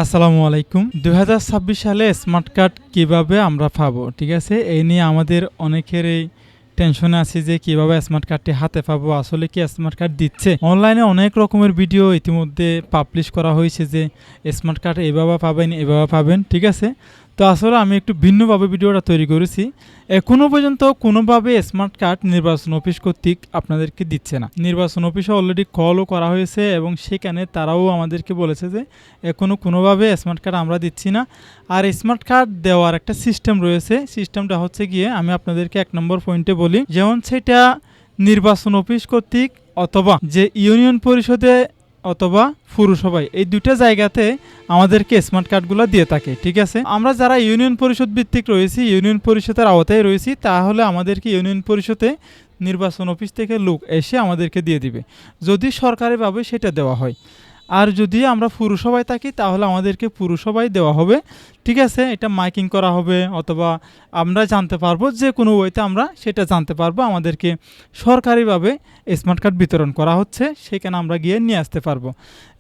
আসসালামু আলাইকুম। ২০২৬ সালে স্মার্ট কার্ড কিভাবে আমরা পাবো? ঠিক আছে? এই নিয়ে আমাদের অনেকেরই টেনশনে আছি যে কিভাবে স্মার্ট কার্ডটি হাতে পাবো? আসলে কি স্মার্ট কার্ড দিচ্ছে? অনলাইনে অনেক রকমের ভিডিও ইতিমধ্যে পাবলিশ করা হয়েছে যে স্মার্ট কার্ড এভাবে পাবেন, এভাবে পাবেন। ঠিক আছে? তো আসলে আমি একটু ভিন্নভাবে ভিডিওটা তৈরি করেছি। এখনো পর্যন্ত কোনোভাবে স্মার্ট কার্ড নির্বাচন অফিস কর্তৃক আপনাদেরকে দিচ্ছে না। নির্বাচন অফিসে অলরেডি কলও করা হয়েছে এবং সেখানে তারাও আমাদেরকে বলেছে যে এখনো কোনোভাবে স্মার্ট কার্ড আমরা দিচ্ছি না। আর স্মার্ট কার্ড দেওয়ার একটা সিস্টেম রয়েছে। সিস্টেমটা হচ্ছে গিয়ে আমি আপনাদেরকে ১ নম্বর পয়েন্টে বলি, যেমন সেটা নির্বাচন অফিস কর্তৃক অথবা যে ইউনিয়ন পরিষদে অথবা পুরসভায় এই দুটো জায়গাতে আমাদেরকে স্মার্ট কার্ডগুলো দিয়ে থাকে। ঠিক আছে? আমরা যারা ইউনিয়ন পরিষদ ভিত্তিক রয়েছি, ইউনিয়ন পরিষদের আওতায় রয়েছি, তাহলে আমাদেরকে ইউনিয়ন পরিষদে নির্বাচন অফিস থেকে লোক এসে আমাদেরকে দিয়ে দিবে, যদি সরকারিভাবে সেটা দেওয়া হয়। আর যদি আমরা পুরসভায় থাকি তাহলে আমাদেরকে পুরসভায় দেওয়া হবে। ঠিক আছে? এটা মাইকিং করা হবে অথবা আমরা জানতে পারবো, যে কোনো ওয়েতে আমরা সেটা জানতে পারবো আমাদেরকে সরকারিভাবে স্মার্ট কার্ড বিতরণ করা হচ্ছে, সেখানে আমরা গিয়ে নিয়ে আসতে পারবো।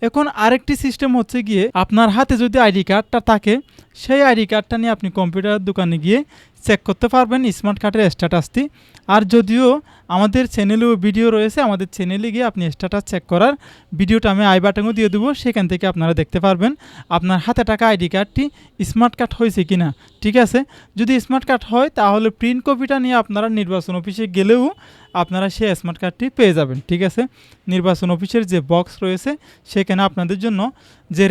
এখন আরেকটি সিস্টেম হচ্ছে গিয়ে, আপনার হাতে যদি আইডি কার্ডটা থাকে, সেই আইডি কার্ডটা নিয়ে আপনি কম্পিউটার দোকানে গিয়ে চেক করতে পারবেন স্মার্ট কার্ডের স্ট্যাটাসটি। আর যদিও আমাদের চ্যানেলেও ভিডিও রয়েছে, আমাদের চ্যানেলে গিয়ে আপনি স্ট্যাটাস চেক করার ভিডিওটা আমি আই বাটনও দিয়ে দেবো, সেখান থেকে আপনারা দেখতে পারবেন আপনার হাতে থাকা আইডি কার্ডটি স্মার্ট কার্ড হয়েছে কি না। ঠিক আছে? যদি স্মার্ট কার্ড হয় তাহলে প্রিন্ট কপিটা নিয়ে আপনারা নির্বাচন অফিসে গেলেও আপনারা সেই স্মার্ট কার্ডটি পেয়ে যাবেন। ঠিক আছে? নির্বাচন অফিসের যে বক্স রয়েছে সেখানে আপনাদের জন্য যে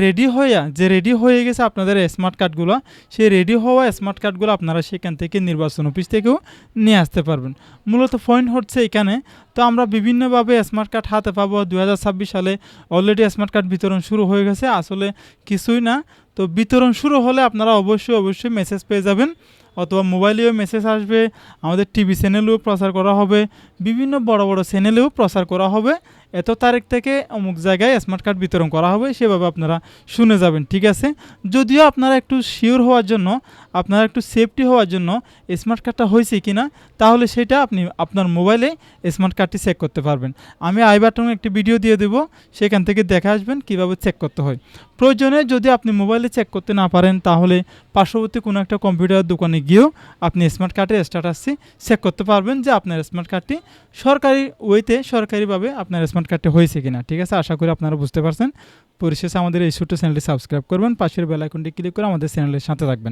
রেডি হয়ে গেছে আপনাদের স্মার্ট কার্ডগুলো, সেই রেডি হওয়া স্মার্ট কার্ডগুলো আপনারা সেখান থেকে নির্বাচন অফিস থেকেও নিয়ে আসতে পারবেন। মূলত পয়েন্ট হচ্ছে এখানে, তো আমরা বিভিন্নভাবে স্মার্ট কার্ড হাতে পাবো। ২০২৬ সালে অলরেডি স্মার্ট কার্ড বিতরণ শুরু হয়ে গেছে, আসলে কিছুই না। তো বিতরণ শুরু হলে আপনারা অবশ্যই মেসেজ পেয়ে যাবেন, অথবা মোবাইলেও মেসেজ আসবে, আমাদের টিভি চ্যানেলেও প্রচার করা হবে, বিভিন্ন বড় চ্যানেলেও প্রচার করা হবে। এত তারিখ থেকে অমুক জায়গায় স্মার্ট কার্ড বিতরণ করা হবে, সেভাবে আপনারা শুনে যাবেন। ঠিক আছে? যদিও আপনারা একটু শিওর হওয়ার জন্য, আপনারা একটু সেফটি হওয়ার জন্য স্মার্ট কার্ডটা হয়েছে কি না, তাহলে সেটা আপনি আপনার মোবাইলে স্মার্ট কার্ডটি চেক করতে পারবেন। আমি আই বাটনে একটি ভিডিও দিয়ে দেবো, সেখান থেকে দেখে আসবেন কীভাবে চেক করতে হয়। প্রয়োজনে যদি আপনি মোবাইলে চেক করতে না পারেন, তাহলে পার্শ্ববর্তী কোনো একটা কম্পিউটার দোকানে গিয়েও আপনি স্মার্ট কার্ডের স্ট্যাটাসটি চেক করতে পারবেন যে আপনার স্মার্ট কার্ডটি সরকারিভাবে আপনার স্মার্ট কার্ডটি হয়েছে কিনা। ঠিক আছে? আশা করি আপনারা বুঝতে পারছেন। পরিশেষে আমাদের এই ছোট্ট চ্যানেলটি সাবস্ক্রাইব করবেন, পাশের বেল আইকনটি ক্লিক করে আমাদের চ্যানেলের সাথে থাকবেন।